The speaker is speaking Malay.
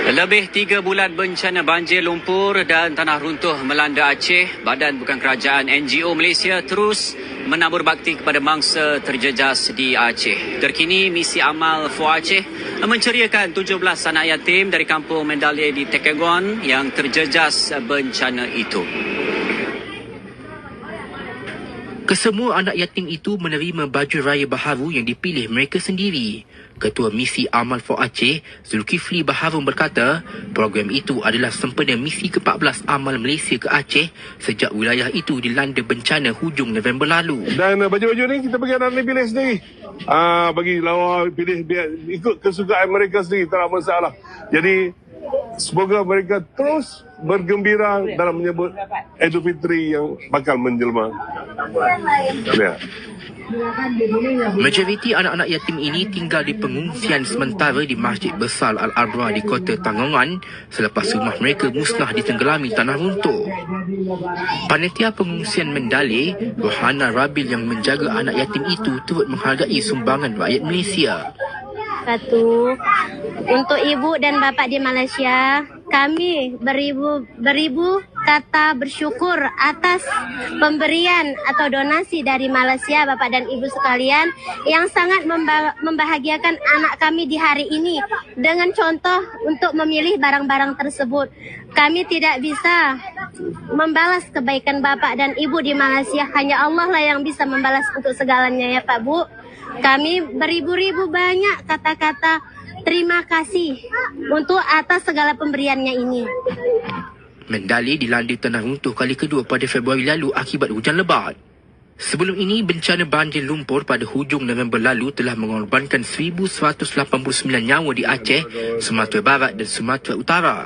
Lebih 3 bulan bencana banjir lumpur dan tanah runtuh melanda Aceh, Badan Bukan Kerajaan NGO Malaysia terus menabur bakti kepada mangsa terjejas di Aceh. Terkini, misi amal FOA Aceh menceriakan 17 anak yatim dari kampung Mendalay di Tekengon yang terjejas bencana itu. Kesemua anak yatim itu menerima baju raya baharu yang dipilih mereka sendiri. Ketua Misi Amal FOA Aceh, Zulkifli Baharun berkata, program itu adalah sempena misi ke-14 Amal Malaysia ke Aceh sejak wilayah itu dilanda bencana hujung November lalu. Dan baju-baju ni kita bagi anak ni pilih sendiri. Bagi lawa pilih biar ikut kesukaan mereka sendiri, tak ada masalah. Jadi semoga mereka terus bergembira dalam menyambut Aidilfitri yang bakal menjelma. Ya. Majoriti anak-anak yatim ini tinggal di pengungsian sementara di Masjid Besar Al-Adwa di Kota Tanggongan selepas rumah mereka musnah ditenggelami tanah runtuh. Panitia Pengungsian Mendalay, Rohana Rabil yang menjaga anak yatim itu turut menghargai sumbangan rakyat Malaysia. Satu, untuk ibu dan bapa di Malaysia, kami beribu kata bersyukur atas pemberian atau donasi dari Malaysia, bapak dan ibu sekalian, yang sangat membahagiakan anak kami di hari ini dengan contoh untuk memilih barang-barang tersebut. Kami tidak bisa membalas kebaikan bapak dan ibu di Malaysia, hanya Allah lah yang bisa membalas untuk segalanya, ya Pak Bu. Kami beribu-ribu banyak kata-kata terima kasih untuk atas segala pemberiannya ini. Mendalay dilanda tanah runtuh kali kedua pada Februari lalu akibat hujan lebat. Sebelum ini, bencana banjir lumpur pada hujung November lalu telah mengorbankan 1,189 nyawa di Aceh, Sumatera Barat dan Sumatera Utara.